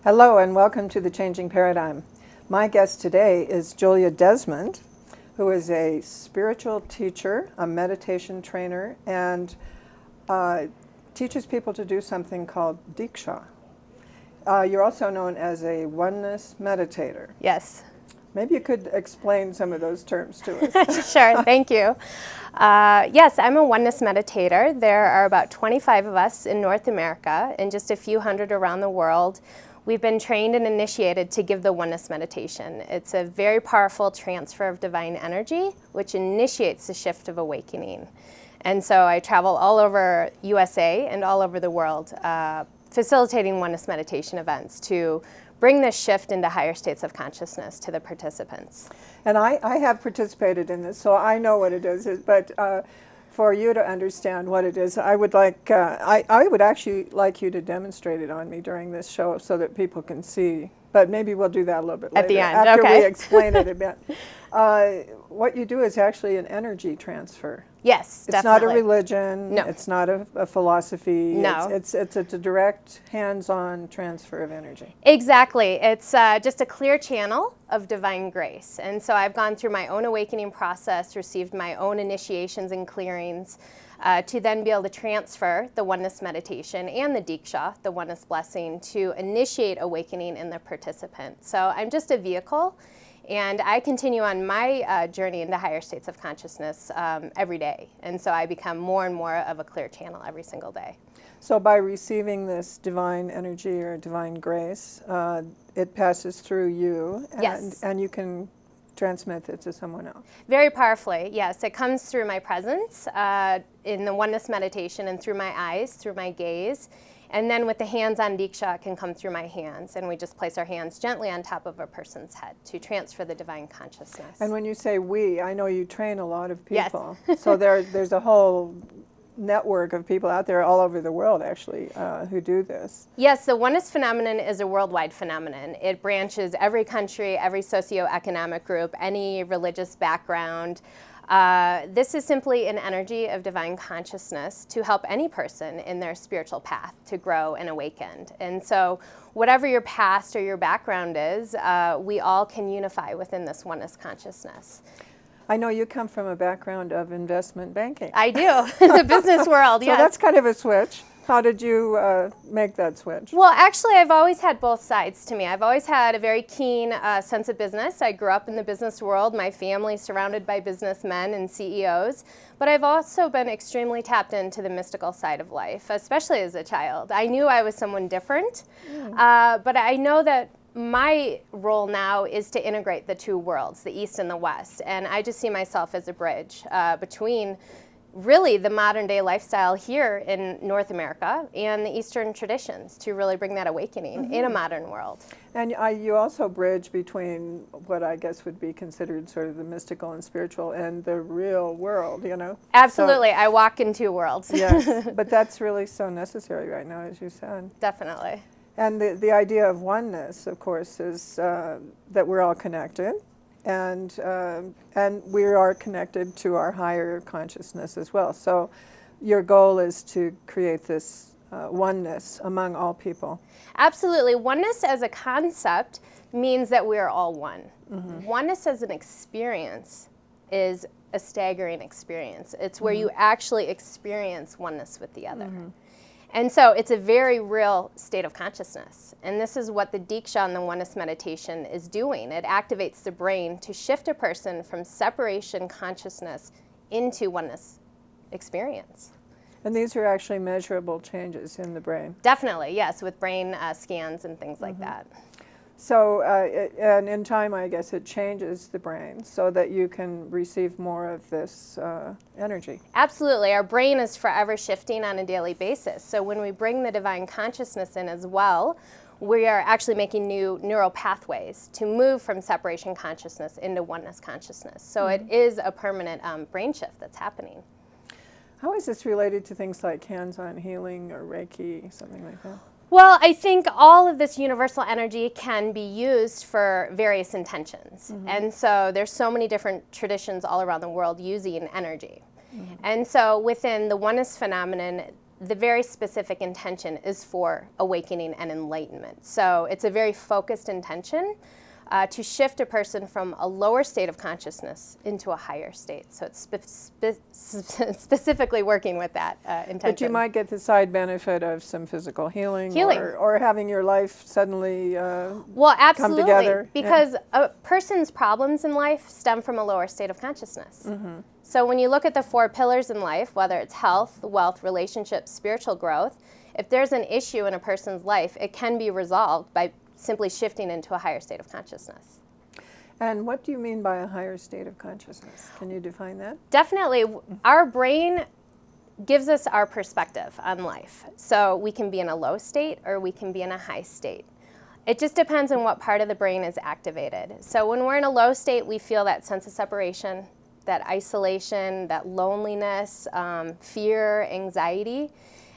Hello and welcome to The Changing Paradigm. My guest today is Julia Desmond, who is a spiritual teacher, a meditation trainer, and teaches people to do something called Deeksha. You're also known as a Oneness Meditator. Yes. Maybe you could explain some of those terms to us. Sure, thank you. Yes, I'm a Oneness Meditator. There are about 25 of us in North America and just a few hundred around the world. We've been trained and initiated to give the Oneness Meditation. It's a very powerful transfer of divine energy, which initiates the shift of awakening. And so I travel all over USA and all over the world, facilitating Oneness Meditation events to bring this shift into higher states of consciousness to the participants. And I have participated in this, so I know what it is, but for you to understand what it is, I would like, I would actually like you to demonstrate it on me during this show so that people can see. But maybe we'll do that a little bit later. At the end, after okay. we explain it a bit. What you do is actually an energy transfer. Yes, It's definitely. not a religion. No. It's not a philosophy. No. It's a direct, hands-on transfer of energy. Exactly. It's just a clear channel of divine grace. And so I've gone through my own awakening process, received my own initiations and clearings, to then be able to transfer the Oneness Meditation and the Deeksha, the Oneness Blessing, to initiate awakening in the participant. So I'm just a vehicle, and I continue on my journey into higher states of consciousness every day. And so I become more and more of a clear channel every single day. So by receiving this divine energy or divine grace, it passes through you, Yes. and you can transmit it to someone else. Very powerfully, yes. It comes through my presence in the Oneness Meditation and through my eyes, through my gaze. And then with the hands-on Deeksha, it can come through my hands. And we just place our hands gently on top of a person's head to transfer the divine consciousness. And when you say we, I know you train a lot of Yes. people. So there's a whole network of people out there all over the world, actually, who do this. Yes, the oneness phenomenon is a worldwide phenomenon. It branches every country, every socioeconomic group, any religious background. This is simply an energy of divine consciousness to help any person in their spiritual path to grow and awaken. And so whatever your past or your background is, we all can unify within this oneness consciousness. I know you come from a background of investment banking. I do, the business world, So yes. that's kind of a switch. How did you make that switch? Well, actually, I've always had both sides to me. I've always had a very keen sense of business. I grew up in the business world, my family surrounded by businessmen and CEOs. But I've also been extremely tapped into the mystical side of life, especially as a child. I knew I was someone different, but I know that my role now is to integrate the two worlds, the East and the West. And I just see myself as a bridge between really the modern day lifestyle here in North America and the Eastern traditions to really bring that awakening in a modern world. And you also bridge between what I guess would be considered sort of the mystical and spiritual and the real world, you know? Absolutely. I walk in two worlds. Yes, but that's really so necessary right now, as you said. Definitely. And the idea of oneness, of course, is that we're all connected, and we are connected to our higher consciousness as well. So your goal is to create this oneness among all people. Absolutely. Oneness as a concept means that we are all one. Oneness as an experience is a staggering experience. It's where you actually experience oneness with the other. And so it's a very real state of consciousness. And this is what the Deeksha and the Oneness Meditation is doing. It activates the brain to shift a person from separation consciousness into oneness experience. And these are actually measurable changes in the brain. Definitely, yes, with brain scans and things like that. So, and in time, I guess it changes the brain so that you can receive more of this energy. Absolutely. Our brain is forever shifting on a daily basis. So when we bring the divine consciousness in as well, we are actually making new neural pathways to move from separation consciousness into oneness consciousness. So it is a permanent brain shift that's happening. How is this related to things like hands-on healing or Reiki, something like that? Well, I think all of this universal energy can be used for various intentions. And so there's so many different traditions all around the world using energy. And so within the oneness phenomenon, the very specific intention is for awakening and enlightenment. So it's a very focused intention to shift a person from a lower state of consciousness into a higher state. So it's specifically working with that intention. But you might get the side benefit of some physical healing. Healing. Or having your life suddenly well, absolutely, come together. Because a person's problems in life stem from a lower state of consciousness. Mm-hmm. So when you look at the 4 pillars in life, whether it's health, wealth, relationships, spiritual growth, if there's an issue in a person's life, it can be resolved by simply shifting into a higher state of consciousness. And what do you mean by a higher state of consciousness? Can you define that? Definitely. Our brain gives us our perspective on life. So we can be in a low state or we can be in a high state. It just depends on what part of the brain is activated. So when we're in a low state, we feel that sense of separation, that isolation, that loneliness, fear, anxiety.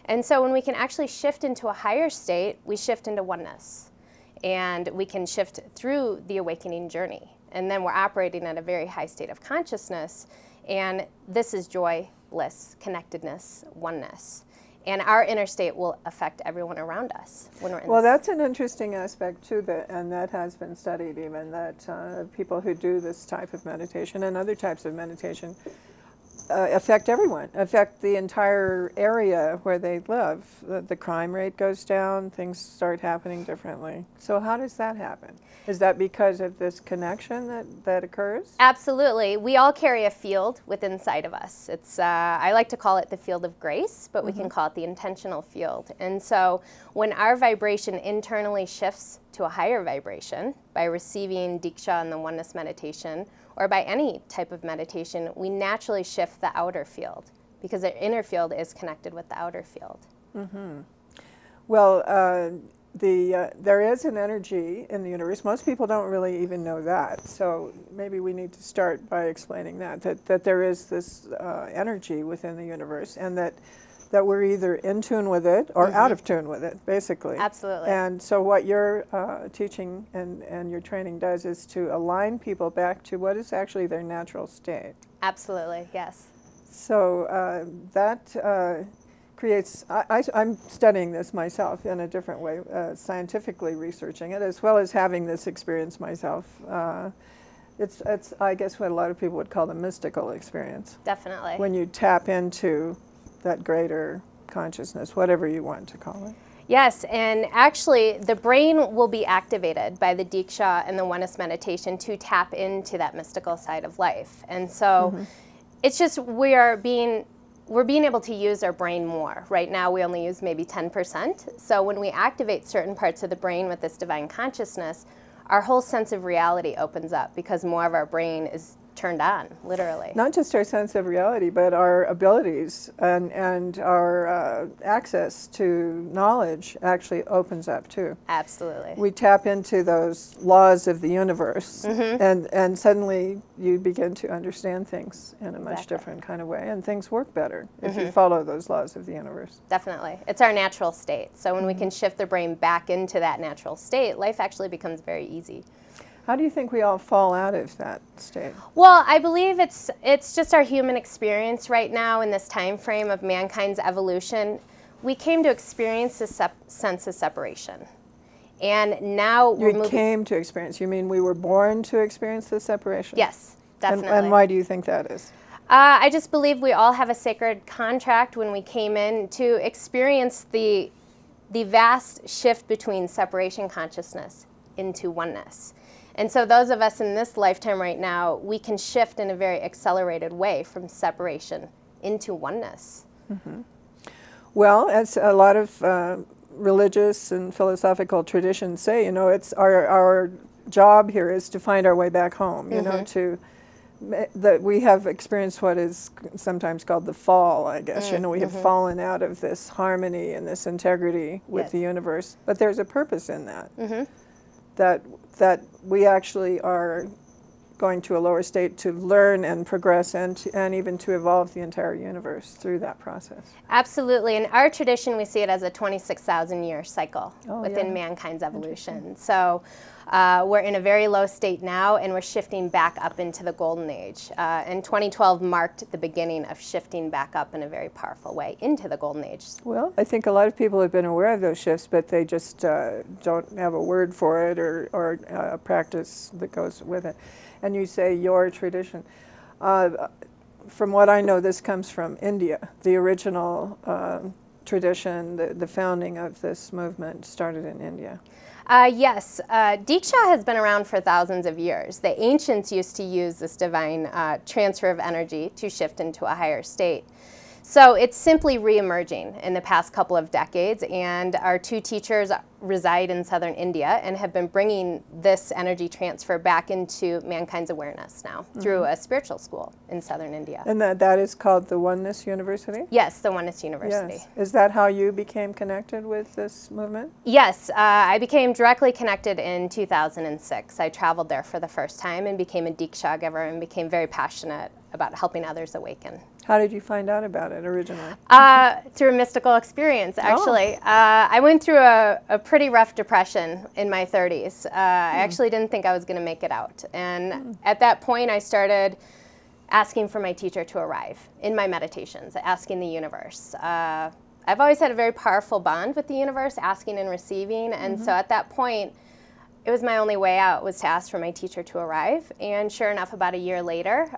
And so when we can actually shift into a higher state, we shift into oneness. And we can shift through the awakening journey. And then we're operating at a very high state of consciousness. And this is joy, bliss, connectedness, oneness. And our inner state will affect everyone around us when we're in Well, that's an interesting aspect too, and that has been studied even, that people who do this type of meditation and other types of meditation affect everyone, affect the entire area where they live. The crime rate goes down, things start happening differently. So how does that happen? Is that because of this connection that occurs? Absolutely. We all carry a field within inside of us. It's I like to call it the field of grace, but we can call it the intentional field. And so when our vibration internally shifts to a higher vibration by receiving Deeksha and the Oneness Meditation, or by any type of meditation, we naturally shift the outer field because the inner field is connected with the outer field. Mm-hmm. Well, there is an energy in the universe. Most people don't really even know that. So maybe we need to start by explaining that there is this energy within the universe, and that we're either in tune with it or out of tune with it, basically. Absolutely. And so what your teaching and your training does is to align people back to what is actually their natural state. Absolutely, yes. So that creates, I'm studying this myself in a different way, scientifically researching it, as well as having this experience myself. It's I guess what a lot of people would call the mystical experience. Definitely. When you tap into that greater consciousness, whatever you want to call it. Yes, and actually the brain will be activated by the Deeksha and the Oneness Meditation to tap into that mystical side of life. And so it's just we're being able to use our brain more. Right now we only use maybe 10%. So when we activate certain parts of the brain with this divine consciousness, our whole sense of reality opens up because more of our brain is turned on, literally. Not just our sense of reality, but our abilities and our access to knowledge actually opens up too. Absolutely. We tap into those laws of the universe, and suddenly you begin to understand things in a much different kind of way, and things work better if you follow those laws of the universe. Definitely. It's our natural state. So when we can shift the brain back into that natural state, life actually becomes very easy. How do you think we all fall out of that state? Well, I believe it's just our human experience right now in this time frame of mankind's evolution. We came to experience this sense of separation. And now we're moving... came to experience. You mean we were born to experience this separation? Yes, definitely. And why do you think that is? I just believe we all have a sacred contract when we came in to experience the vast shift between separation consciousness into oneness. And so those of us in this lifetime right now, we can shift in a very accelerated way from separation into oneness. Well, as a lot of religious and philosophical traditions say, you know, it's our job here is to find our way back home, you know, that we have experienced what is sometimes called the fall, I guess. You know, we have fallen out of this harmony and this integrity with the universe. But there's a purpose in that. That we actually are going to a lower state to learn and progress and even to evolve the entire universe through that process. Absolutely. In our tradition, we see it as a 26,000-year cycle within mankind's evolution. So We're in a very low state now, and we're shifting back up into the golden age. And 2012 marked the beginning of shifting back up in a very powerful way into the golden age. Well, I think a lot of people have been aware of those shifts, but they just don't have a word for it or a practice that goes with it. And you say your tradition. From what I know, this comes from India. The original tradition, the founding of this movement started in India. Yes, Deeksha has been around for thousands of years. The ancients used to use this divine transfer of energy to shift into a higher state. So it's simply re-emerging in the past couple of decades, and our two teachers reside in southern India and have been bringing this energy transfer back into mankind's awareness now through a spiritual school in southern India. And that is called the Oneness University? Yes, the Oneness University. Yes. Is that how you became connected with this movement? Yes, I became directly connected in 2006. I traveled there for the first time and became a Deeksha giver and became very passionate about helping others awaken. How did you find out about it originally? Through a mystical experience, actually. I went through a pretty rough depression in my 30s. I actually didn't think I was going to make it out. And at that point, I started asking for my teacher to arrive in my meditations, asking the universe. I've always had a very powerful bond with the universe, asking and receiving. And so at that point, it was my only way out was to ask for my teacher to arrive. And sure enough, about a year later,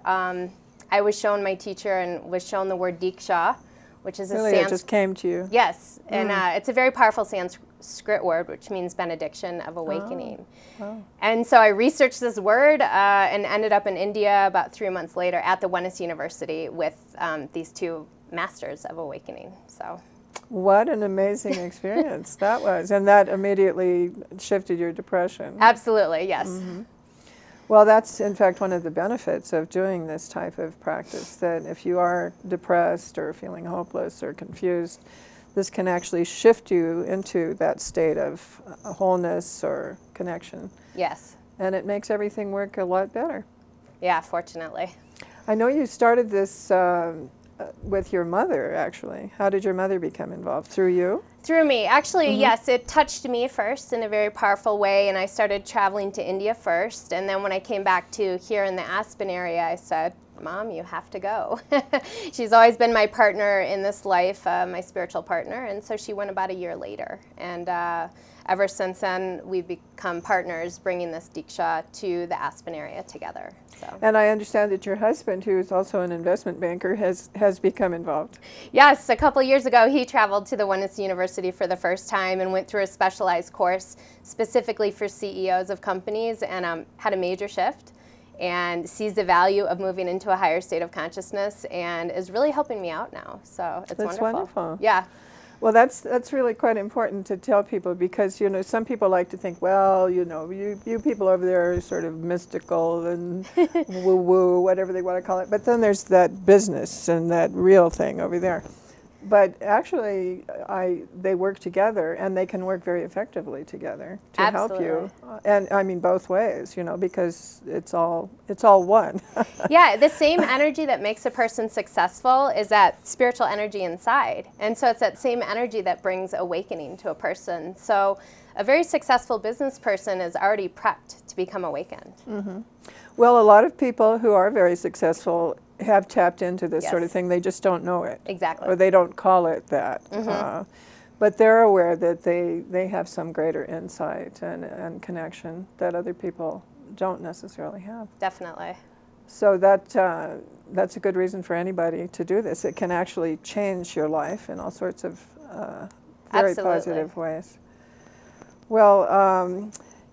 I was shown my teacher and was shown the word Deeksha, which is really, it just came to you? Yes, and it's a very powerful Sanskrit word, which means benediction of awakening. Oh. And so I researched this word and ended up in India about 3 months later at the Oneness University with these two masters of awakening. So. What an amazing experience that was. And that immediately shifted your depression. Absolutely, yes. Well, that's in fact one of the benefits of doing this type of practice, that if you are depressed or feeling hopeless or confused, this can actually shift you into that state of wholeness or connection. Yes. And it makes everything work a lot better. Yeah, fortunately. I know you started this with your mother, actually. How did your mother become involved? Through you? Through me. Actually, yes, it touched me first in a very powerful way, and I started traveling to India first. And then when I came back to here in the Aspen area, I said, Mom, you have to go. She's always been my partner in this life, my spiritual partner, and so she went about a year later. And ever since then, we've become partners, bringing this Deeksha to the Aspen area together. So. And I understand that your husband, who is also an investment banker, has become involved. Yes, a couple of years ago, he traveled to the Oneness University for the first time and went through a specialized course specifically for CEOs of companies and had a major shift and sees the value of moving into a higher state of consciousness and is really helping me out now. So it's That's wonderful. wonderful. Yeah. Well, that's really quite important to tell people, because, you know, some people like to think, well, you know, you people over there are sort of mystical and woo-woo, whatever they want to call it. But then there's that business and that real thing over there. But actually, they work together, and they can work very effectively together to help you. And I mean both ways, you know, because it's all one. Yeah, the same energy that makes a person successful is that spiritual energy inside. And so it's that same energy that brings awakening to a person. So a very successful business person is already prepped to become awakened. Well, a lot of people who are very successful have tapped into this Yes. sort of thing. They just don't know it. Exactly. Or they don't call it that. But they're aware that they have some greater insight and connection that other people don't necessarily have. Definitely. So that's a good reason for anybody to do this. It can actually change your life in all sorts of very Absolutely. positive ways. Well,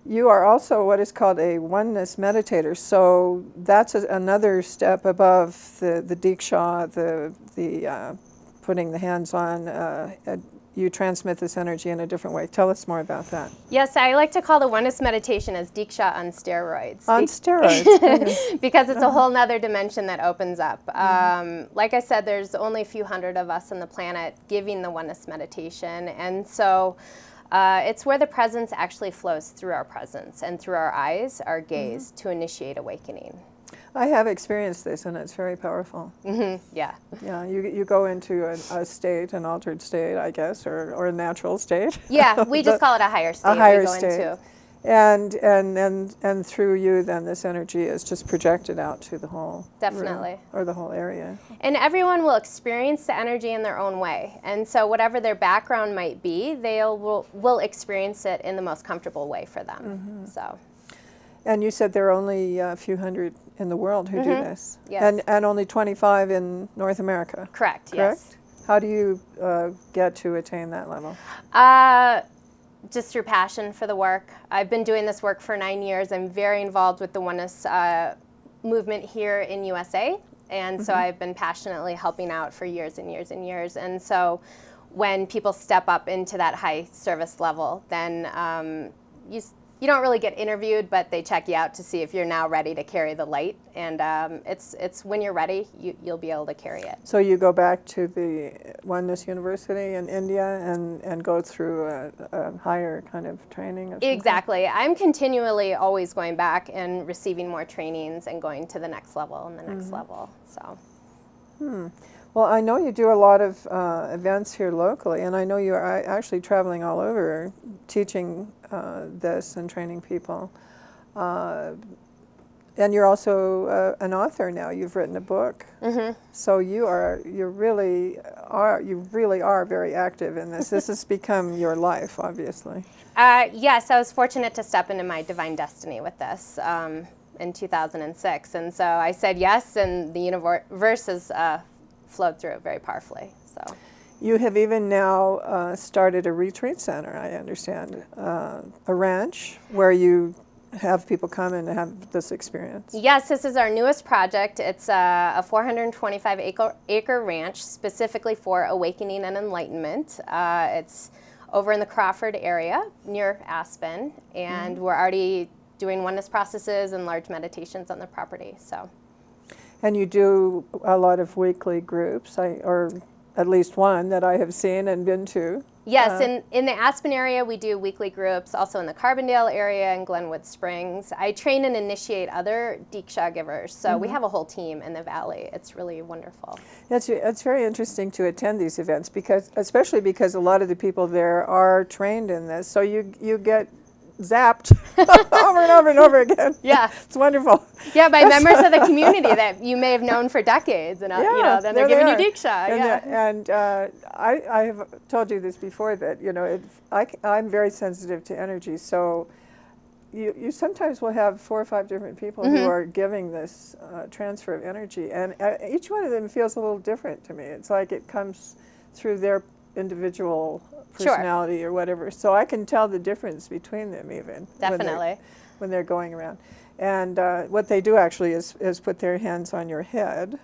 you are also what is called a oneness meditator. So that's another step above the Deeksha, the putting the hands on. You transmit this energy in a different way. Tell us more about that. Yes, I like to call the Oneness Meditation as Deeksha on steroids. On steroids. Because it's a whole nother dimension that opens up. Like I said, there's only a few hundred of us on the planet giving the Oneness Meditation. And so it's where the presence actually flows through our presence and through our eyes, our gaze, to initiate awakening. I have experienced this, and it's very powerful. Yeah. Yeah, you go into a state, an altered state, I guess, or a natural state. Yeah, we just call it a higher state. A higher we go state. Into. And through you, then this energy is just projected out to the whole Definitely. room or the whole area. And everyone will experience the energy in their own way. And so whatever their background might be, will experience it in the most comfortable way for them. So. And you said there are only a few hundred in the world who do this. Yes. And only 25 in North America. Correct, Correct? yes. How do you get to attain that level? Just through passion for the work. I've been doing this work for 9 years. I'm very involved with the Oneness movement here in USA. And so I've been passionately helping out for years and years and years. And so when people step up into that high service level, then you don't really get interviewed, but they check you out to see if you're now ready to carry the light. And it's when you're ready, you'll be able to carry it. So you go back to the Oneness University in India and go through a higher kind of training? Of Exactly. I'm continually always going back and receiving more trainings and going to the next level and the next level. So. Well, I know you do a lot of events here locally, and I know you are actually traveling all over teaching this and training people. And you're also an author now. You've written a book. So you really are very active in this. This has become your life, obviously. Yes, I was fortunate to step into my divine destiny with this in 2006. And so I said yes, and the universe has flowed through it very powerfully. So. You have even now started a retreat center, I understand, a ranch where you have people come and have this experience. Yes, this is our newest project. It's a 425-acre ranch specifically for awakening and enlightenment. It's over in the Crawford area near Aspen, and we're already doing oneness processes and large meditations on the property. So. And you do a lot of weekly groups, or at least one that I have seen and been to. Yes, in the Aspen area, we do weekly groups, also in the Carbondale area and Glenwood Springs. I train and initiate other Deeksha givers, so we have a whole team in the valley. It's really wonderful. It's very interesting to attend these events, especially because a lot of the people there are trained in this, so you get zapped over and over and over again. Yeah. It's wonderful. Yeah, by members of the community that you may have known for decades, and then they're giving you Deeksha. And I have told you this before, that I'm very sensitive to energy, so you sometimes will have 4 or 5 different people who are giving this transfer of energy, and each one of them feels a little different to me. It's like it comes through their individual personality or whatever, so I can tell the difference between them even. Definitely. When they're going around. And what they do actually is put their hands on your head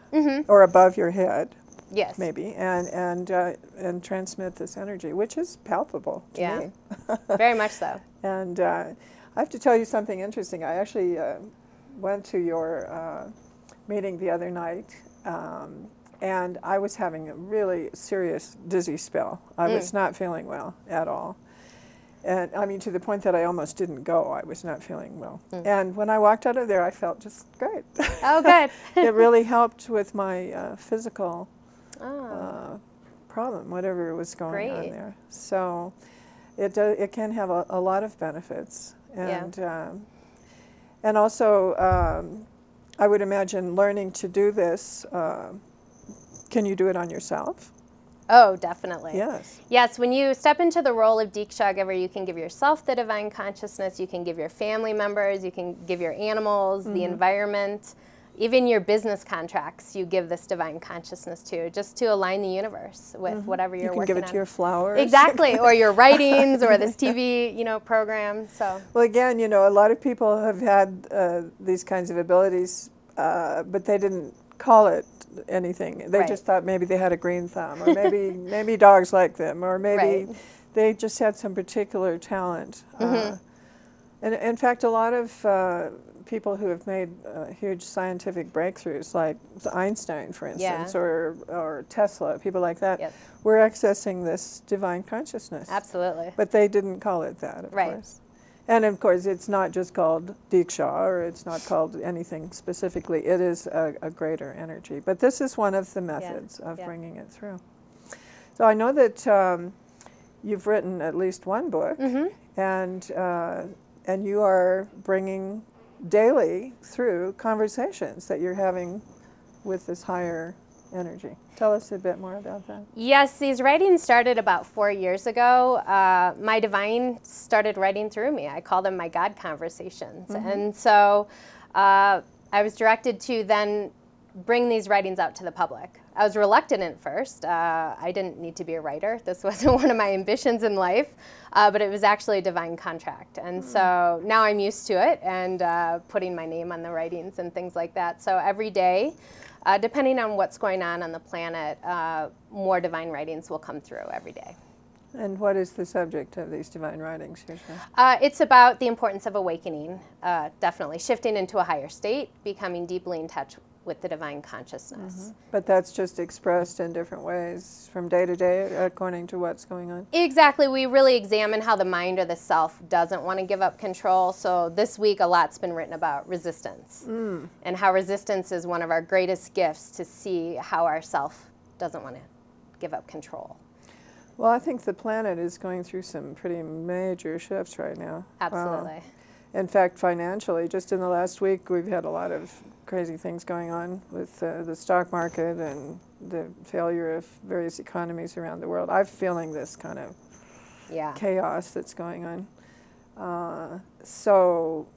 or above your head. Yes. Maybe, and transmit this energy, which is palpable to me. Very much so. And I have to tell you something interesting. I actually went to your meeting the other night, and I was having a really serious dizzy spell. I was not feeling well at all. And I mean, to the point that I almost didn't go. I was not feeling well. And when I walked out of there, I felt just great. Oh, good. It really helped with my physical problem, whatever was going on there. So it can have a lot of benefits. And, and also, I would imagine learning to do this, can you do it on yourself? Oh, definitely. Yes. Yes, when you step into the role of Deeksha giver, you can give yourself the divine consciousness, you can give your family members, you can give your animals, the environment, even your business contracts, you give this divine consciousness to, just to align the universe with whatever you're working on. You can give it to your flowers. Exactly, or your writings, or this TV, program. So. Well, again, a lot of people have had these kinds of abilities, but they didn't call it anything. They just thought maybe they had a green thumb, or maybe dogs like them, or maybe they just had some particular talent. And in fact, a lot of people who have made huge scientific breakthroughs, like Einstein, for instance, or Tesla, people like that, were accessing this divine consciousness. Absolutely. But they didn't call it that, of course. And of course, it's not just called Deeksha, or it's not called anything specifically. It is a greater energy. But this is one of the methods of bringing it through. So I know that you've written at least one book, and and you are bringing daily through conversations that you're having with this higher energy. Tell us a bit more about that. Yes, these writings started about 4 years ago. My divine started writing through me. I call them my God conversations. And so I was directed to then bring these writings out to the public. I was reluctant at first. I didn't need to be a writer. This wasn't one of my ambitions in life, but it was actually a divine contract. And so now I'm used to it and putting my name on the writings and things like that. So every day, depending on what's going on the planet, more divine writings will come through every day. And what is the subject of these divine writings usually? It's about the importance of awakening, definitely. Shifting into a higher state, becoming deeply in touch with the divine consciousness. But that's just expressed in different ways from day to day according to what's going on? Exactly. We really examine how the mind or the self doesn't want to give up control. So this week a lot's been written about resistance and how resistance is one of our greatest gifts to see how our self doesn't want to give up control. Well, I think the planet is going through some pretty major shifts right now. Absolutely. In fact, financially, just in the last week, we've had a lot of crazy things going on with the stock market and the failure of various economies around the world. I'm feeling this kind of chaos that's going on. So,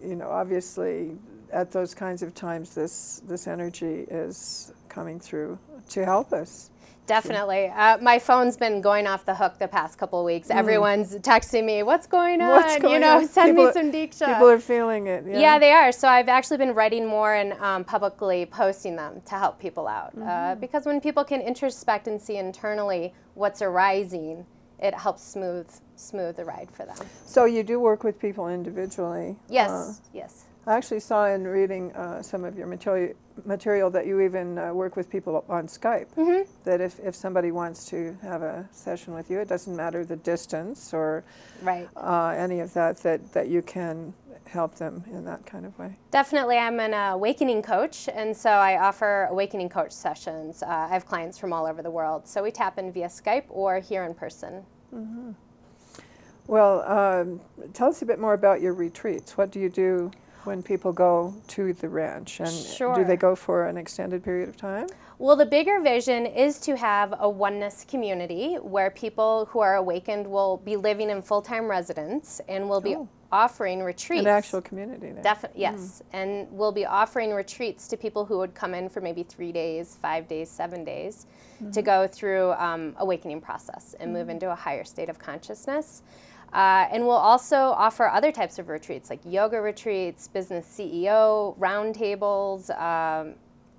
you know, obviously, at those kinds of times, this energy is coming through to help us. Definitely. My phone's been going off the hook the past couple of weeks. Everyone's texting me, what's going on? What's going on? Send me some Deeksha. People are feeling it. Yeah, they are. So I've actually been writing more and publicly posting them to help people out. Because when people can introspect and see internally what's arising, it helps smooth the ride for them. So you do work with people individually? Yes, yes. I actually saw in reading some of your material that you even work with people on Skype. That if somebody wants to have a session with you, it doesn't matter the distance or any of that you can help them in that kind of way. Definitely. I'm an awakening coach, and so I offer awakening coach sessions. I have clients from all over the world, so we tap in via Skype or here in person. Well, tell us a bit more about your retreats. What do you do when people go to the ranch? And do they go for an extended period of time? Well, the bigger vision is to have a oneness community where people who are awakened will be living in full-time residence and will be offering retreats. An actual community then. Yes. And we'll be offering retreats to people who would come in for maybe 3 days, 5 days, 7 days to go through awakening process and move into a higher state of consciousness. And we'll also offer other types of retreats like yoga retreats, business CEO, roundtables.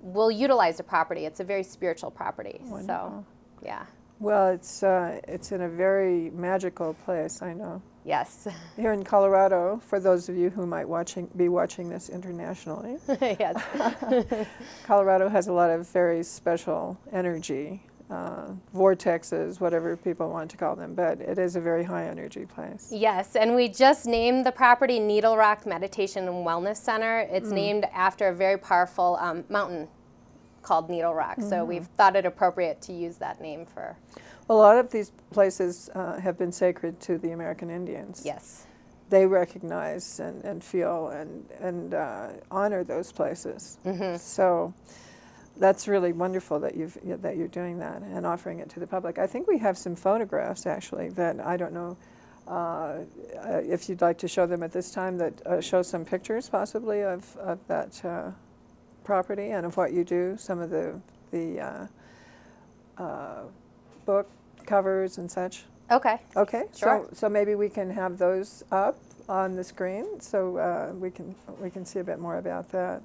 We'll utilize the property. It's a very spiritual property. Wonderful. So, yeah. Well, it's in a very magical place, I know. Yes. Here in Colorado, for those of you who might be watching this internationally, Yes. Colorado has a lot of very special energy. Vortexes, whatever people want to call them, but it is a very high energy place. Yes, and we just named the property Needle Rock Meditation and Wellness Center. It's named after a very powerful mountain called Needle Rock, so we've thought it appropriate to use that name for. Well, a lot of these places have been sacred to the American Indians. Yes. They recognize and feel and honor those places. So that's really wonderful that you're doing that and offering it to the public. I think we have some photographs actually that I don't know if you'd like to show them at this time, that show some pictures possibly of that property and of what you do, some of the book covers and such. Okay. Okay. Sure. So maybe we can have those up on the screen so we can see a bit more about that.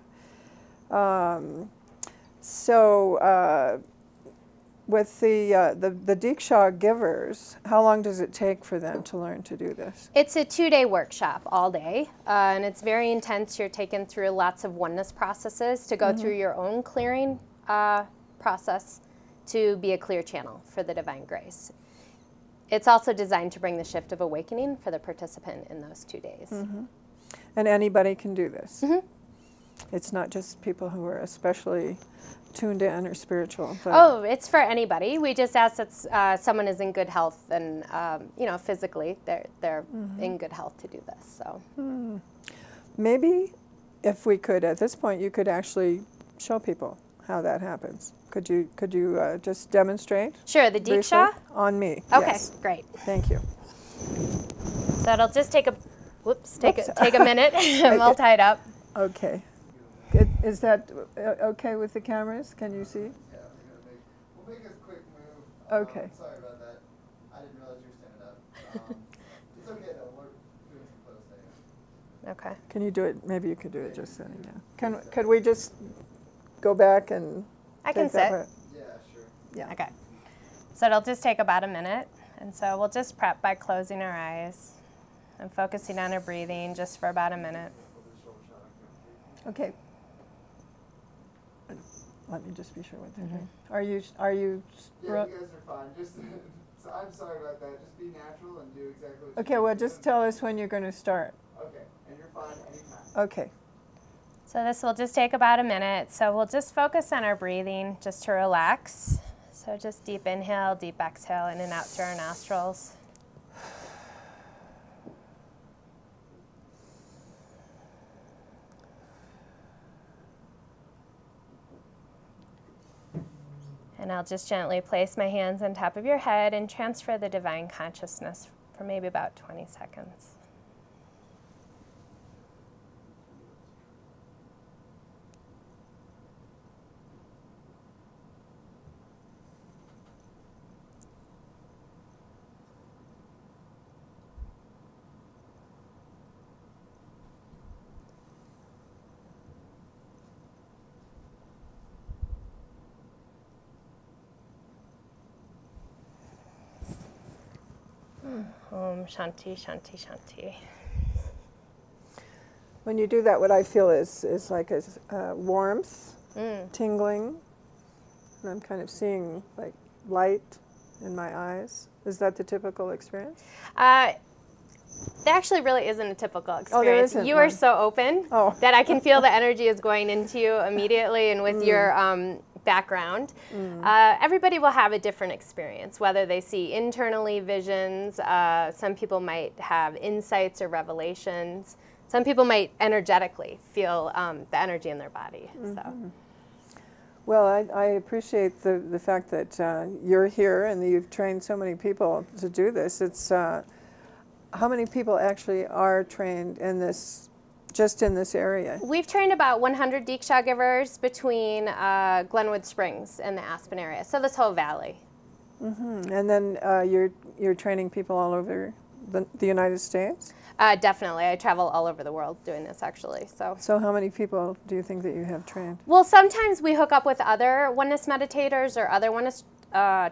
With the Deeksha givers, how long does it take for them to learn to do this? It's a 2-day workshop all day, and it's very intense. You're taken through lots of oneness processes to go through your own clearing process to be a clear channel for the divine grace. It's also designed to bring the shift of awakening for the participant in those 2 days. And anybody can do this? It's not just people who are especially tuned in or spiritual. But Oh, it's for anybody. We just ask that someone is in good health and, physically they're in good health to do this. So maybe if we could, at this point, you could actually show people how that happens. Could you just demonstrate? Sure, the briefly? Deeksha? On me. Okay, Yes. great. Thank you. So it'll just take a minute and we'll tie it up. Okay. Is that okay with the cameras? Can you see? Yeah, we'll make a quick move. Okay. Sorry about that. I didn't realize you were standing up. It's okay though. We're doing some close things. Okay. Can you do it? Maybe you could do it just sitting down. Could we just go back and I can take that sit. way? Yeah, sure. Yeah. Okay. So it'll just take about a minute. And so we'll just prep by closing our eyes and focusing on our breathing just for about a minute. Okay. Let me just be sure what they're doing. Are you? Yeah, you guys are fine. Just, so I'm sorry about that. Just be natural and do exactly what Okay. you Well, need to just do. tell us when you're going to start. Okay, and you're fine anytime. Okay. So this will just take about a minute. So we'll just focus on our breathing just to relax. So just deep inhale, deep exhale, in and out through our nostrils. And I'll just gently place my hands on top of your head and transfer the divine consciousness for maybe about 20 seconds. Om Shanti, Shanti, Shanti. When you do that, what I feel is like a warmth, tingling, and I'm kind of seeing like light in my eyes. Is that the typical experience? That actually really isn't a typical experience. Oh, there isn't You one. are so open that I can feel the energy is going into you immediately, and with your background. Everybody will have a different experience, whether they see internally visions, some people might have insights or revelations, some people might energetically feel the energy in their body. So. Well, I appreciate the fact that you're here and that you've trained so many people to do this. It's how many people actually are trained in this, just in this area? We've trained about 100 Deeksha givers between Glenwood Springs and the Aspen area, so this whole valley. And then you're training people all over the United States? Definitely. I travel all over the world doing this, actually. So how many people do you think that you have trained? Well, sometimes we hook up with other Oneness meditators or other Oneness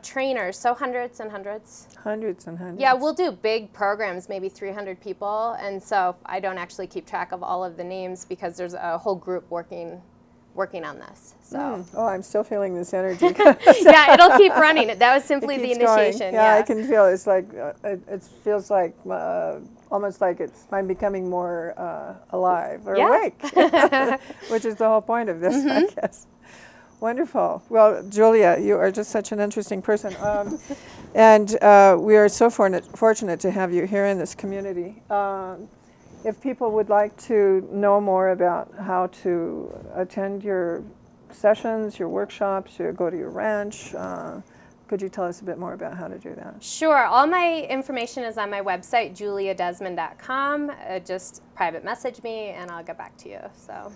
trainers, so hundreds and hundreds. Hundreds and hundreds? Yeah, we'll do big programs, maybe 300 people, and so I don't actually keep track of all of the names because there's a whole group working on this. So. Oh, I'm still feeling this energy. Yeah, it'll keep running. That was simply the keeps going. initiation. Yeah, Yeah, I can feel it's like it feels like almost like I'm becoming more alive or awake, which is the whole point of this, I guess. Wonderful. Well, Julia, you are just such an interesting person, and we are so fortunate to have you here in this community. If people would like to know more about how to attend your sessions, your workshops, or go to your ranch, could you tell us a bit more about how to do that? Sure. All my information is on my website, juliadesmond.com. Just private message me, and I'll get back to you. So.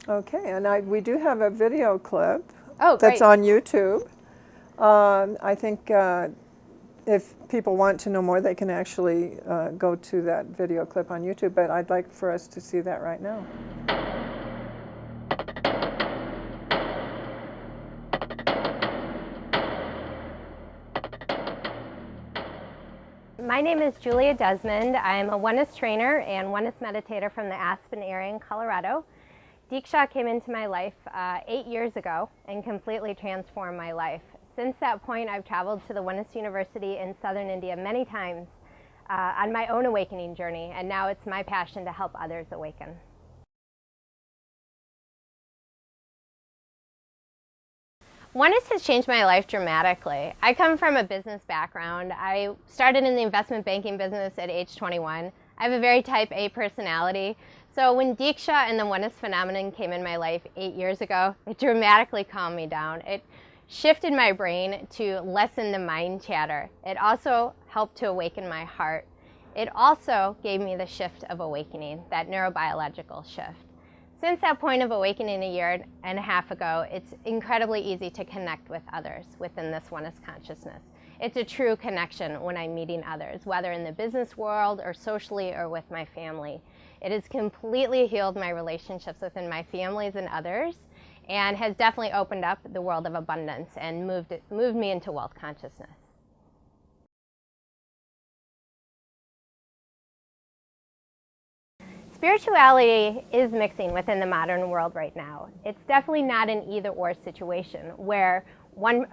Okay, and we do have a video clip Great. that's on YouTube. I think if people want to know more, they can actually go to that video clip on YouTube, but I'd like for us to see that right now. My name is Julia Desmond. I'm a Oneness trainer and Oneness meditator from the Aspen area in Colorado. Deeksha came into my life 8 years ago and completely transformed my life. Since that point, I've traveled to the Oneness University in southern India many times on my own awakening journey, and now it's my passion to help others awaken. Oneness has changed my life dramatically. I come from a business background. I started in the investment banking business at age 21. I have a very type A personality. So when Deeksha and the Oneness phenomenon came in my life 8 years ago, it dramatically calmed me down. It shifted my brain to lessen the mind chatter. It also helped to awaken my heart. It also gave me the shift of awakening, that neurobiological shift. Since that point of awakening a year and a half ago, it's incredibly easy to connect with others within this oneness consciousness. It's a true connection when I'm meeting others, whether in the business world or socially or with my family. It has completely healed my relationships within my families and others, and has definitely opened up the world of abundance and moved me into wealth consciousness. Spirituality is mixing within the modern world right now. It's definitely not an either-or situation where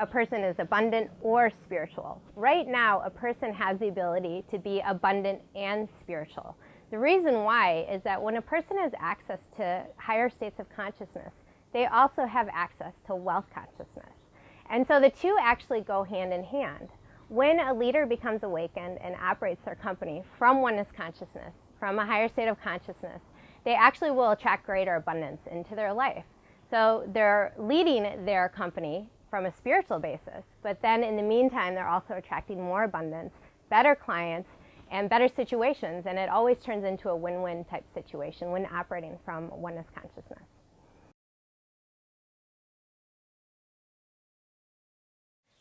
a person is abundant or spiritual. Right now, a person has the ability to be abundant and spiritual. The reason why is that when a person has access to higher states of consciousness, they also have access to wealth consciousness. And so the two actually go hand in hand. When a leader becomes awakened and operates their company from oneness consciousness, from a higher state of consciousness, they actually will attract greater abundance into their life. So they're leading their company from a spiritual basis, but then in the meantime, they're also attracting more abundance, better clients, and better situations, and it always turns into a win-win type situation when operating from oneness consciousness.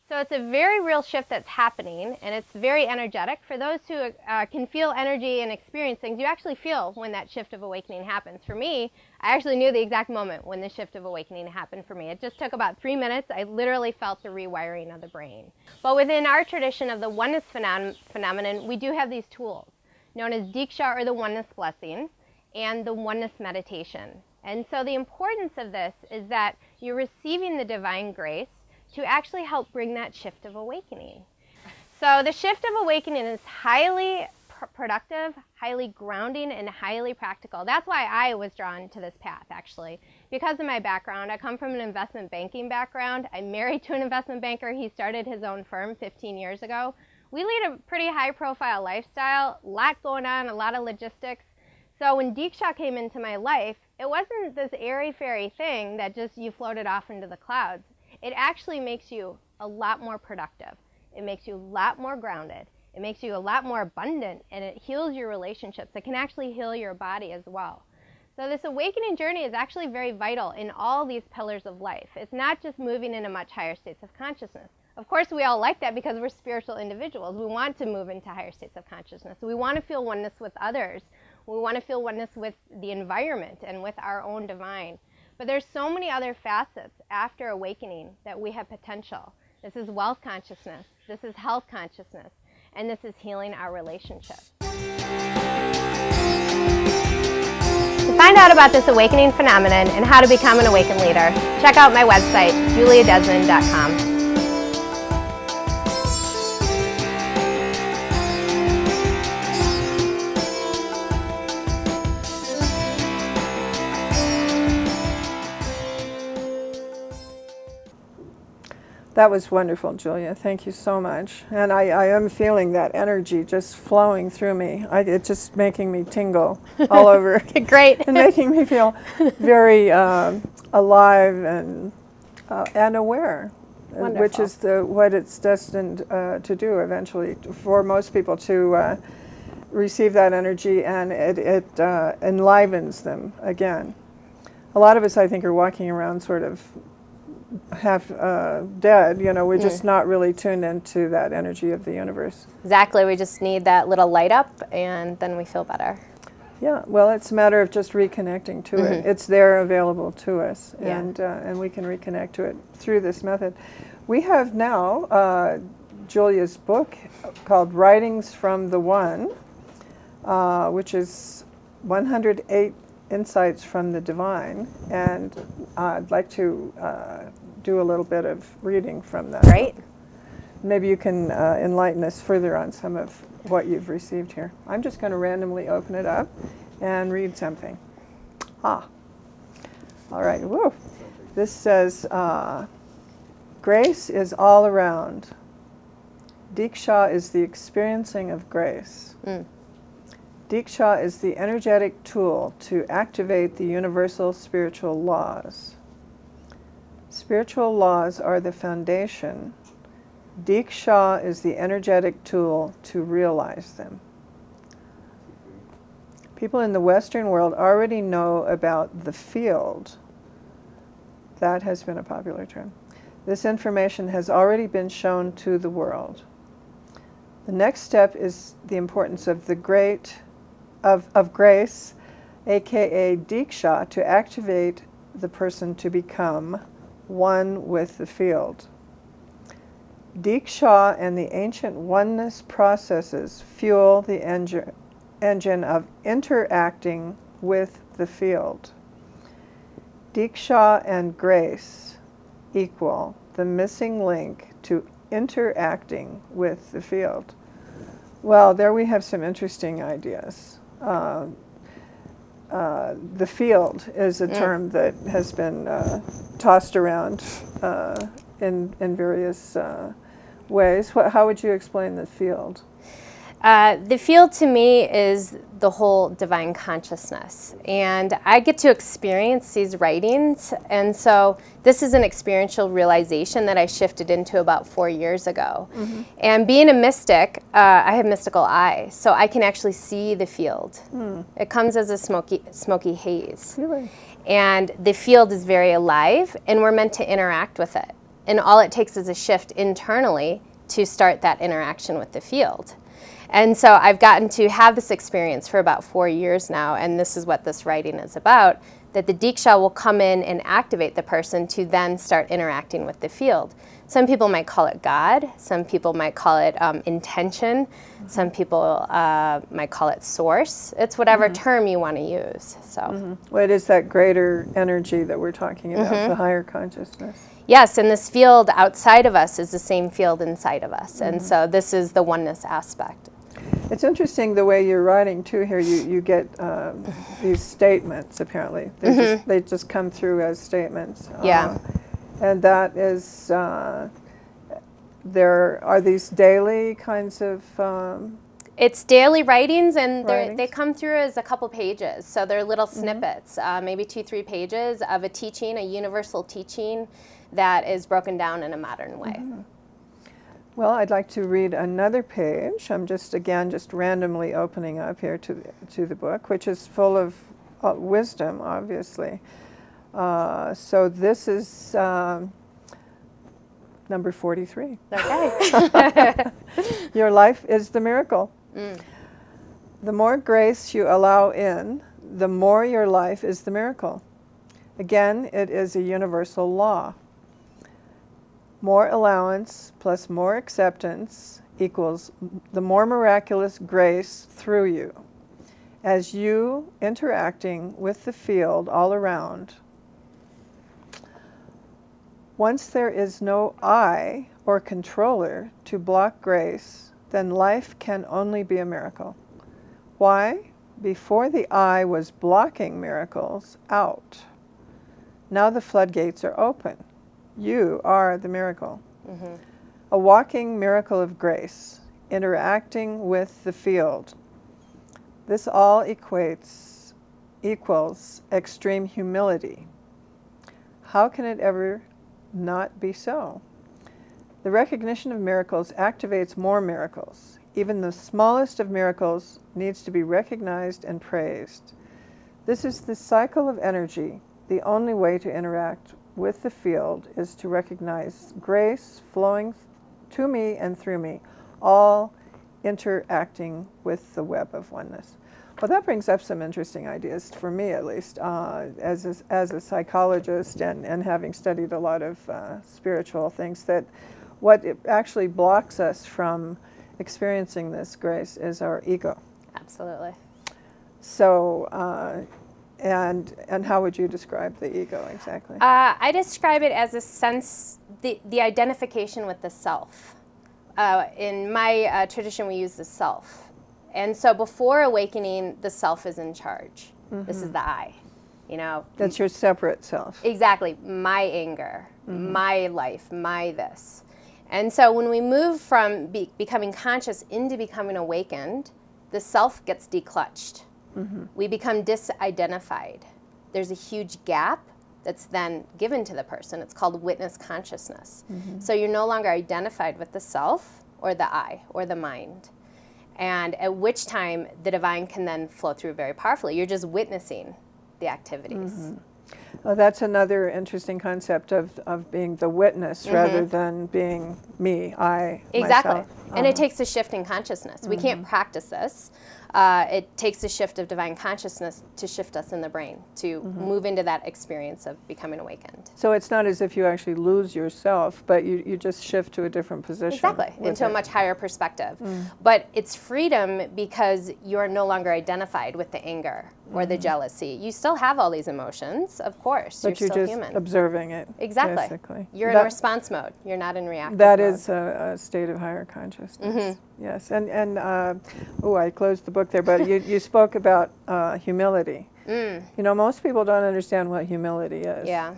So it's a very real shift that's happening, and it's very energetic. For those who can feel energy and experience things, you actually feel when that shift of awakening happens. For me, I actually knew the exact moment when the shift of awakening happened for me. It just took about 3 minutes. I literally felt the rewiring of the brain. But within our tradition of the oneness phenomenon, we do have these tools known as Deeksha, or the oneness blessing, and the oneness meditation. And so the importance of this is that you're receiving the divine grace to actually help bring that shift of awakening. So the shift of awakening is highly productive, highly grounding, and highly practical. That's why I was drawn to this path, actually. Because of my background, I come from an investment banking background. I'm married to an investment banker. He started his own firm 15 years ago. We lead a pretty high-profile lifestyle, a lot going on, a lot of logistics. So when Deeksha came into my life, it wasn't this airy-fairy thing that just you floated off into the clouds. It actually makes you a lot more productive. It makes you a lot more grounded. It makes you a lot more abundant, and it heals your relationships. It can actually heal your body as well. So this awakening journey is actually very vital in all these pillars of life. It's not just moving into much higher states of consciousness. Of course, we all like that because we're spiritual individuals. We want to move into higher states of consciousness. We want to feel oneness with others. We want to feel oneness with the environment and with our own divine. But there's so many other facets after awakening that we have potential. This is wealth consciousness, this is health consciousness, and this is healing our relationships. To find out about this awakening phenomenon and how to become an awakened leader, check out my website, juliadesmond.com. That was wonderful, Julia. Thank you so much. And I am feeling that energy just flowing through me. It's just making me tingle all over. Great. And making me feel very alive and aware, Wonderful. which is what it's destined to do eventually for most people, to receive that energy, and it enlivens them again. A lot of us, I think, are walking around sort of half dead, we're just not really tuned into that energy of the universe. Exactly, we just need that little light up and then we feel better. Yeah, well, it's a matter of just reconnecting to it. It's there available to us, and we can reconnect to it through this method. We have now Julia's book called Writings from the One, which is 108 Insights from the Divine, and I'd like to do a little bit of reading from that. Great. Maybe you can enlighten us further on some of what you've received here. I'm just going to randomly open it up and read something. All right. Woo. This says, Grace is all around. Deeksha is the experiencing of grace. Deeksha is the energetic tool to activate the universal spiritual laws. Spiritual laws are the foundation. Deeksha is the energetic tool to realize them. People in the Western world already know about the field. That has been a popular term. This information has already been shown to the world. The next step is the importance of of grace, aka Deeksha, to activate the person to become one with the field. Deeksha and the ancient oneness processes fuel the engine of interacting with the field. Deeksha and grace equal the missing link to interacting with the field. Well, there we have some interesting ideas. The field is a term that has been tossed around in various ways. How would you explain the field? The field to me is the whole divine consciousness, and I get to experience these writings, and so this is an experiential realization that I shifted into about 4 years ago. And being a mystic, I have mystical eye, so I can actually see the field. It comes as a smoky haze. Really? And the field is very alive, and we're meant to interact with it. And all it takes is a shift internally to start that interaction with the field. And so I've gotten to have this experience for about 4 years now, and this is what this writing is about, that the Deeksha will come in and activate the person to then start interacting with the field. Some people might call it God, some people might call it intention, some people might call it source. It's whatever term you want to use. So, What is that greater energy that we're talking about, the higher consciousness? yes, and this field outside of us is the same field inside of us, and so this is the oneness aspect. It's interesting the way you're writing too here. You get these statements, apparently. They just come through as statements. Yeah. And that is, there are these daily kinds of... It's daily writings, and Writings. they come through as a couple pages. So they're little snippets, maybe 2-3 pages of a teaching, a universal teaching that is broken down in a modern way. Well, I'd like to read another page. I'm just randomly opening up here to the book, which is full of wisdom, obviously. So this is number 43. Okay. Your life is the miracle. The more grace you allow in, the more your life is the miracle. Again, it is a universal law. More allowance plus more acceptance equals the more miraculous grace through you. As you interacting with the field all around, once there is no I or controller to block grace, then life can only be a miracle. Why? Before the I was blocking miracles out. Now the floodgates are open. You are the miracle. A walking miracle of grace, interacting with the field. This all equals extreme humility. How can it ever not be so? The recognition of miracles activates more miracles. Even the smallest of miracles needs to be recognized and praised. This is the cycle of energy. The only way to interact with the field is to recognize grace flowing to me and through me, all interacting with the web of oneness. Well, that brings up some interesting ideas, for me at least, as a psychologist and having studied a lot of spiritual things, that what it actually blocks us from experiencing this grace is our ego. Absolutely. So, and how would you describe the ego exactly? I describe it as a sense, the identification with the self. In my tradition, we use the self. And so before awakening, the self is in charge. This is the I. You know, That's your separate self. exactly, my anger, my life, my this. And so when we move from becoming conscious into becoming awakened, the self gets declutched. We become disidentified. There's a huge gap that's then given to the person. It's called witness consciousness. So you're no longer identified with the self or the I or the mind. And at which time the divine can then flow through very powerfully. You're just witnessing the activities. Oh, that's another interesting concept of being the witness rather than being me, I, Exactly. myself. And it takes a shift in consciousness. We can't practice this. It takes a shift of divine consciousness to shift us in the brain, to move into that experience of becoming awakened. So it's not as if you actually lose yourself, but you just shift to a different position. Exactly, with into a it. much higher perspective. But it's freedom because you're no longer identified with the anger or the jealousy. You still have all these emotions, of course. But you're you're still just human. observing it. Exactly. Basically. You're in response mode. You're not in reactive That mode. is a state of higher consciousness. Yes, and I closed the book there, but you spoke about humility. You know, most people don't understand what humility is. Yeah.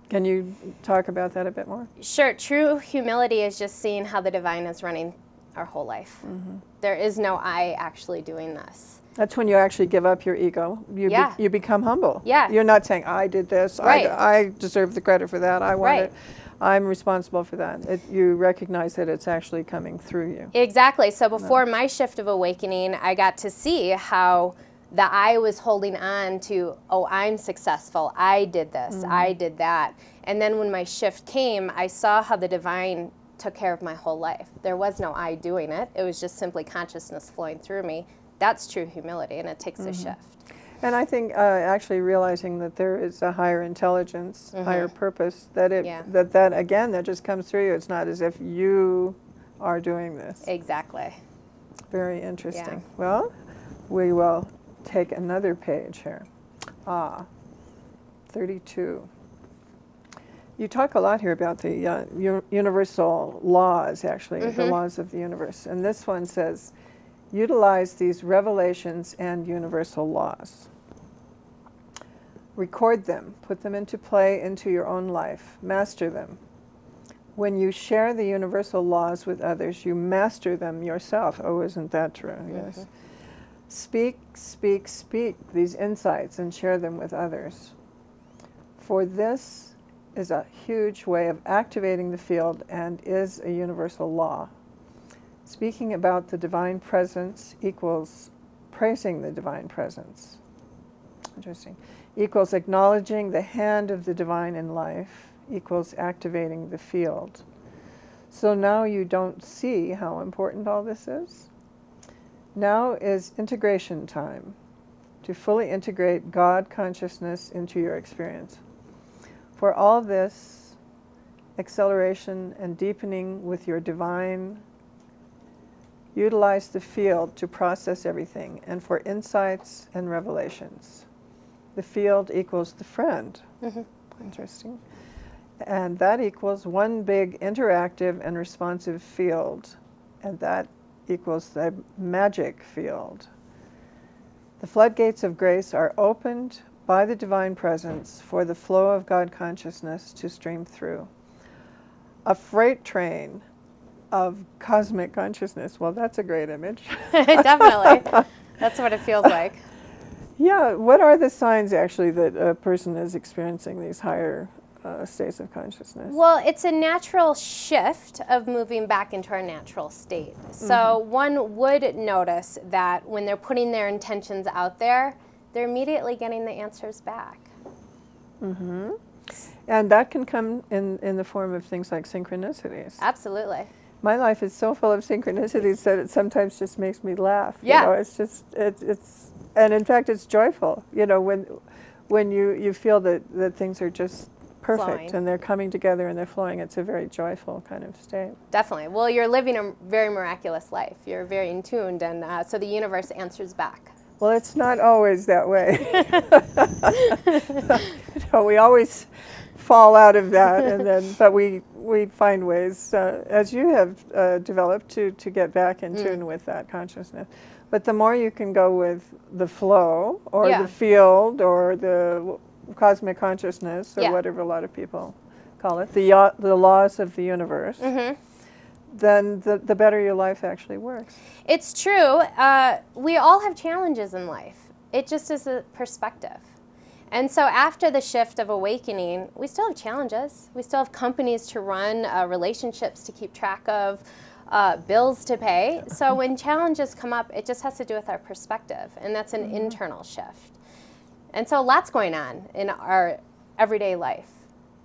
Can you talk about that a bit more? Sure. True humility is just seeing how the divine is running our whole life. There is no I actually doing this. That's when you actually give up your ego. You become humble. Yeah. You're not saying, I did this, Right. I deserve the credit for that, I want Right. it, I'm responsible for that. You recognize that it's actually coming through you. Exactly. So before my shift of awakening, I got to see how the I was holding on to, oh, I'm successful, I did this, I did that. And then when my shift came, I saw how the divine took care of my whole life. There was no I doing it. It was just simply consciousness flowing through me. That's true humility, and it takes a shift. And I think actually realizing that there is a higher intelligence, higher purpose, that that again, that just comes through you. It's not as if you are doing this. Exactly. Very interesting. Yeah. Well, we will take another page here. 32. You talk a lot here about the universal laws, actually, the laws of the universe. And this one says, utilize these revelations and universal laws. Record them, put them into play into your own life, master them. When you share the universal laws with others, you master them yourself. Oh, isn't that true? Yes. Speak, speak, speak these insights and share them with others. For this is a huge way of activating the field and is a universal law. Speaking about the divine presence equals praising the divine presence. Interesting. Equals acknowledging the hand of the divine in life, equals activating the field. So now you don't see how important all this is? Now is integration time, to fully integrate God consciousness into your experience. For all this acceleration and deepening with your divine, utilize the field to process everything and for insights and revelations. The field equals the friend. Interesting. And that equals one big interactive and responsive field. And that equals the magic field. The floodgates of grace are opened by the divine presence for the flow of God consciousness to stream through. A freight train of cosmic consciousness. Well, that's a great image. Definitely. That's what it feels like. Yeah, what are the signs actually that a person is experiencing these higher states of consciousness? Well, it's a natural shift of moving back into our natural state. So one would notice that when they're putting their intentions out there, they're immediately getting the answers back. And that can come in the form of things like synchronicities. Absolutely. My life is so full of synchronicities that it sometimes just makes me laugh. Yeah. You know, it's just, it's and in fact it's joyful, you know, when you feel that things are just perfect Flowing. and they're coming together and they're flowing. It's a very joyful kind of state. Definitely. Well, you're living a very miraculous life. You're very in tuned, and so the universe answers back. Well, it's not always that way. You know, we always fall out of that, and then but we find ways, as you have developed, to get back in tune with that consciousness. But the more you can go with the flow or Yeah. the field or the cosmic consciousness, or Yeah. whatever a lot of people call it, the laws of the universe, then the better your life actually works. It's true. We all have challenges in life. It just is a perspective. And so after the shift of awakening, we still have challenges. We still have companies to run, relationships to keep track of, bills to pay. So when challenges come up, it just has to do with our perspective, and that's an internal shift. And so lots going on in our everyday life,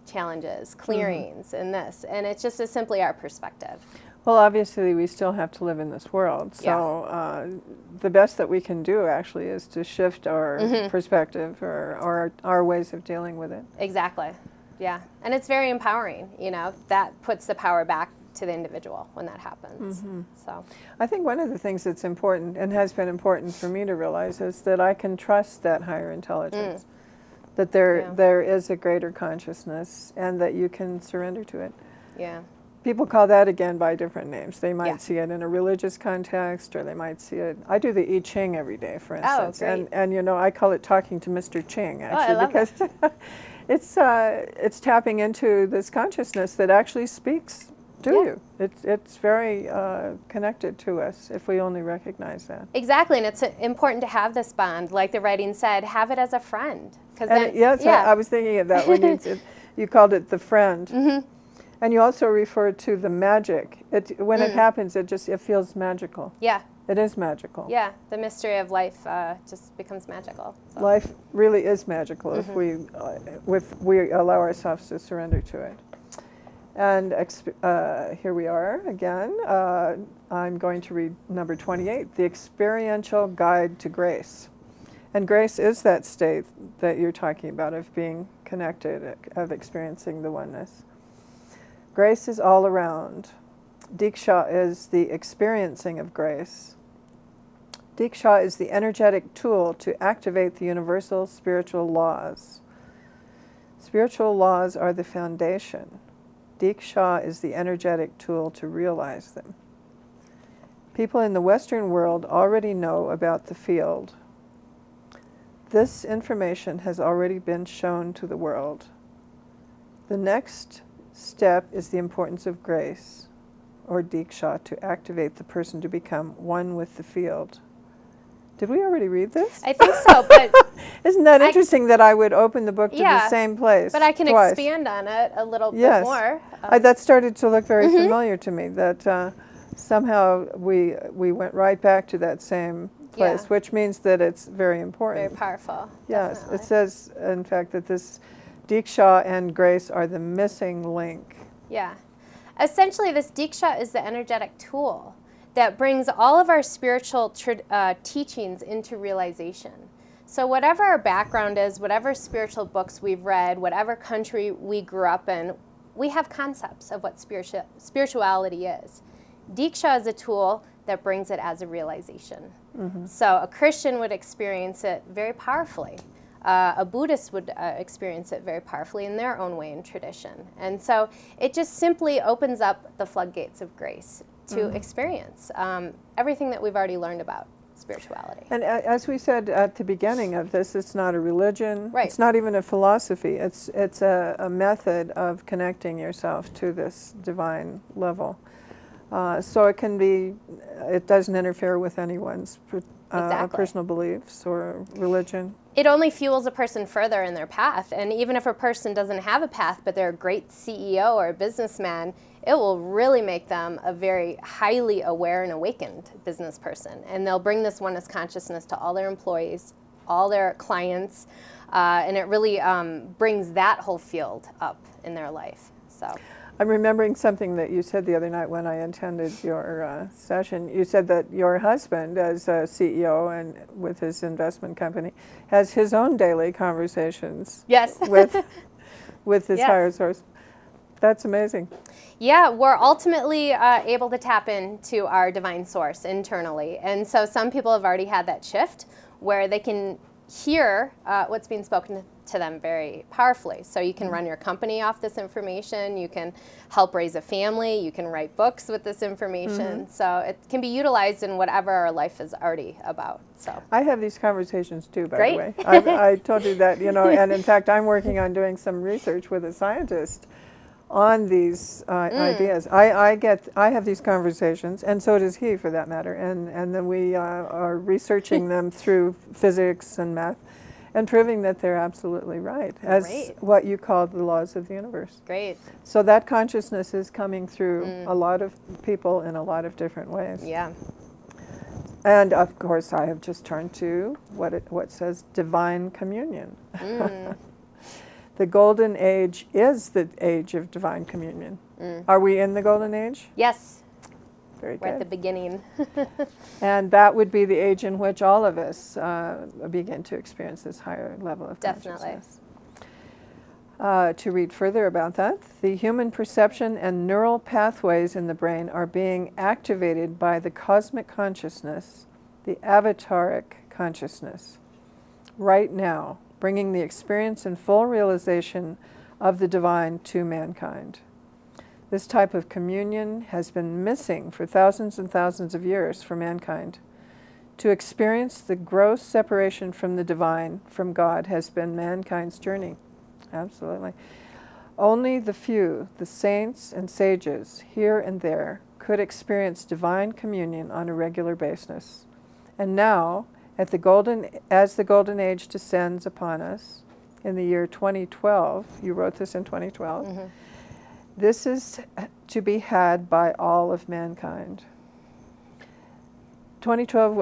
challenges, clearings, and this. And it's just as simply our perspective. Well, obviously, we still have to live in this world. So the best that we can do, actually, is to shift our perspective or our ways of dealing with it. Exactly. Yeah. And it's very empowering. You know, that puts the power back to the individual when that happens. So I think one of the things that's important, and has been important for me to realize, is that I can trust that higher intelligence, that there is a greater consciousness, and that you can surrender to it. yeah. People call that, again, by different names. They might see it in a religious context, or they might see it. I do the I Ching every day, for instance. Great. And you know, I call it talking to Mr. Ching, actually, I love because it's tapping into this consciousness that actually speaks to you. It's very connected to us if we only recognize that. Exactly. And it's important to have this bond. Like the writing said, have it as a friend. I was thinking of that when you called it the friend. And you also refer to the magic. When it happens, it feels magical. Yeah. It is magical. Yeah. The mystery of life just becomes magical. So. Life really is magical if we allow ourselves to surrender to it. And here we are again. I'm going to read number 28, The Experiential Guide to Grace. And grace is that state that you're talking about, of being connected, of experiencing the oneness. Grace is all around. Deeksha is the experiencing of grace. Deeksha is the energetic tool to activate the universal spiritual laws. Spiritual laws are the foundation. Deeksha is the energetic tool to realize them. People in the Western world already know about the field. This information has already been shown to the world. The next step is the importance of grace, or Deeksha, to activate the person to become one with the field. Did we already read this? I think so, but isn't that interesting that I would open the book to the same place? But I can twice. expand on it a little bit more. That started to look very familiar to me, that somehow we went right back to that same place, which means that it's very important. Very powerful. Yes, Definitely. it says, in fact, that this Deeksha and grace are the missing link. Yeah. Essentially, this Deeksha is the energetic tool that brings all of our spiritual teachings into realization. So whatever our background is, whatever spiritual books we've read, whatever country we grew up in, we have concepts of what spirituality is. Deeksha is a tool that brings it as a realization. So a Christian would experience it very powerfully. A Buddhist would experience it very powerfully in their own way and tradition. And so it just simply opens up the floodgates of grace to experience everything that we've already learned about spirituality. And as we said at the beginning of this, it's not a religion. Right. It's not even a philosophy. It's a method of connecting yourself to this divine level. So it doesn't interfere with anyone's personal beliefs or religion. It only fuels a person further in their path. And even if a person doesn't have a path, but they're a great CEO or a businessman, it will really make them a very highly aware and awakened business person. And they'll bring this oneness consciousness to all their employees, all their clients, and it really brings that whole field up in their life. So. I'm remembering something that you said the other night when I attended your session. You said that your husband, as a CEO and with his investment company, has his own daily conversations Yes. with his higher source. That's amazing. Yeah, we're ultimately able to tap into our divine source internally. And so some people have already had that shift where they can hear what's being spoken to them very powerfully. So you can run your company off this information, you can help raise a family, you can write books with this information. So it can be utilized in whatever our life is already about. So I have these conversations too, by Great. the way. I told you that, and in fact, I'm working on doing some research with a scientist on these ideas. I have these conversations, and so does he, for that matter. And then we are researching them through physics and math, and proving that they're absolutely right, as Great. what you call the laws of the universe. Great. So that consciousness is coming through a lot of people in a lot of different ways. Yeah. And of course, I have just turned to what says divine communion. The golden age is the age of divine communion. Are we in the golden age? Yes. Very We're at the good. beginning. And that would be the age in which all of us begin to experience this higher level of Definitely. consciousness. To read further about that, the human perception and neural pathways in the brain are being activated by the cosmic consciousness, the avataric consciousness, right now, bringing the experience and full realization of the divine to mankind. This type of communion has been missing for thousands and thousands of years for mankind. To experience the gross separation from the divine, from God, has been mankind's journey. Absolutely. Only the few, the saints and sages, here and there, could experience divine communion on a regular basis. And now, as the golden age descends upon us, in the year 2012, you wrote this in 2012, this is to be had by all of mankind. 2012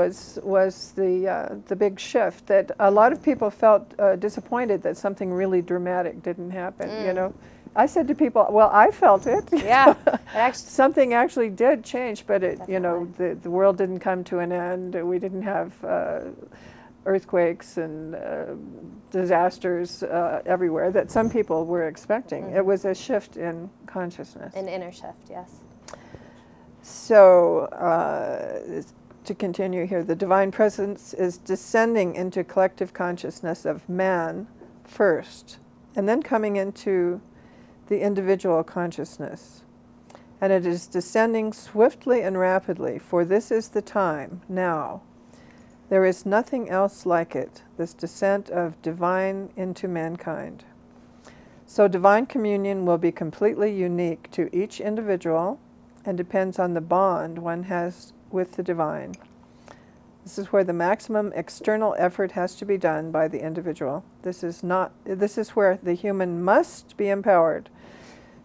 was the big shift that a lot of people felt disappointed that something really dramatic didn't happen. I said to people, well, I felt it. Yeah. Something actually did change, but the world didn't come to an end. We didn't have earthquakes and disasters everywhere that some people were expecting. It was a shift in consciousness. An inner shift, yes. So, to continue here, the divine presence is descending into collective consciousness of man first, and then coming into the individual consciousness. And it is descending swiftly and rapidly, for this is the time, now. There is nothing else like it, this descent of divine into mankind. So divine communion will be completely unique to each individual and depends on the bond one has with the divine. This is where the maximum external effort has to be done by the individual. This is where the human must be empowered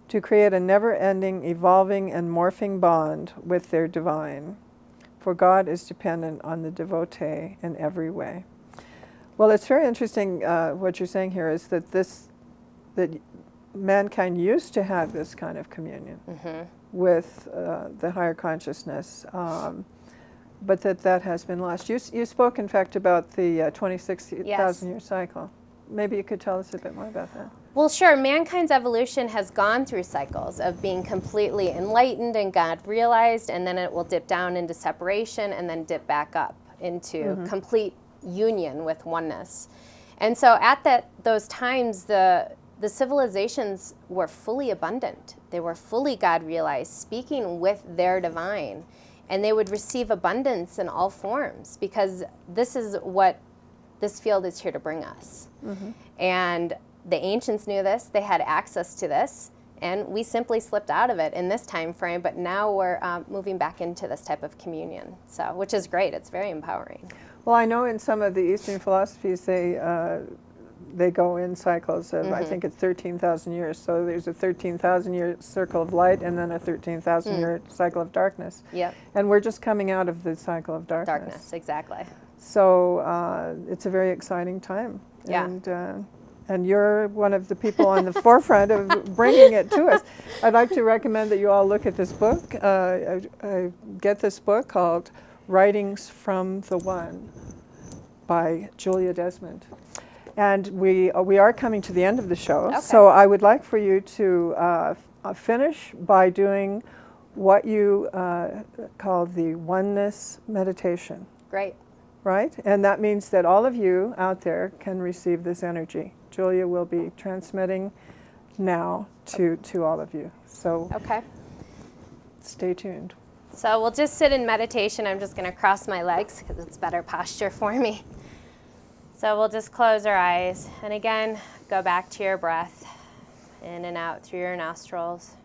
to create a never-ending, evolving and morphing bond with their divine. For God is dependent on the devotee in every way. Well, it's very interesting what you're saying here is that that mankind used to have this kind of communion with the higher consciousness, but that has been lost. You spoke, in fact, about the 26,000-year cycle. Maybe you could tell us a bit more about that. Well, sure. Mankind's evolution has gone through cycles of being completely enlightened and God realized, and then it will dip down into separation and then dip back up into complete union with oneness. And so at those times, the civilizations were fully abundant. They were fully God realized, speaking with their divine. And they would receive abundance in all forms because this is what this field is here to bring us. And the ancients knew this, they had access to this, and we simply slipped out of it in this time frame, but now we're moving back into this type of communion, which is great. It's very empowering. Well, I know in some of the Eastern philosophies they go in cycles of, I think it's 13,000 years. So there's a 13,000-year circle of light and then a 13,000-year cycle of darkness. Yep. And we're just coming out of the cycle of darkness. Darkness, exactly. So it's a very exciting time. Yeah. And you're one of the people on the forefront of bringing it to us. I'd like to recommend that you all look at this book. I get this book called Writings from the One by Julia Desmond. And we are coming to the end of the show. Okay. So I would like for you to finish by doing what you call the Oneness Meditation. Great. right? And that means that all of you out there can receive this energy. Julia will be transmitting now to all of you. So Okay. stay tuned. So we'll just sit in meditation. I'm just going to cross my legs because it's better posture for me. So we'll just close our eyes. And again, go back to your breath, in and out through your nostrils.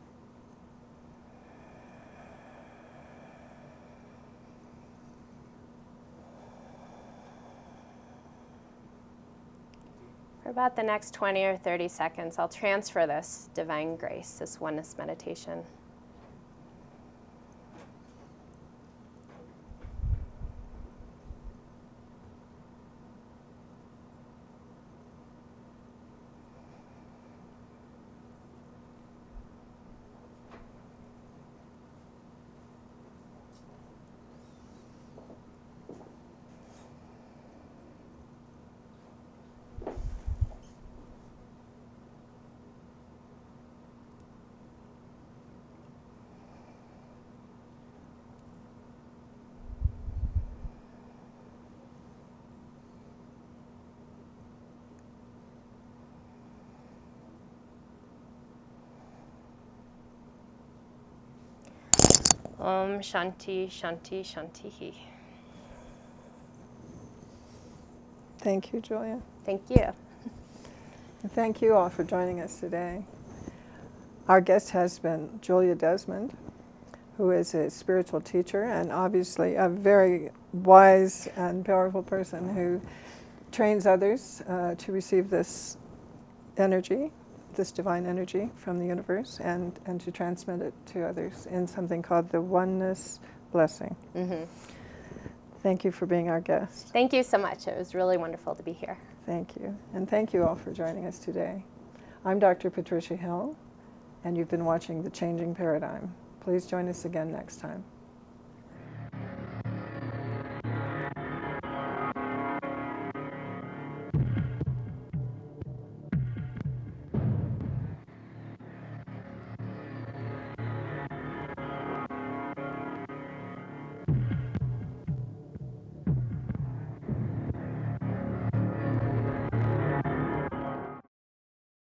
For about the next 20 or 30 seconds, I'll transfer this divine grace, this oneness meditation. Om Shanti Shanti Shanti. Thank you, Julia. Thank you. And thank you all for joining us today. Our guest has been Julia Desmond, who is a spiritual teacher and obviously a very wise and powerful person who trains others to receive this energy, this divine energy from the universe, and to transmit it to others in something called the Oneness Blessing. Mm-hmm. Thank you for being our guest. Thank you so much. It was really wonderful to be here. Thank you. And thank you all for joining us today. I'm Dr. Patricia Hill, and you've been watching The Changing Paradigm. Please join us again next time.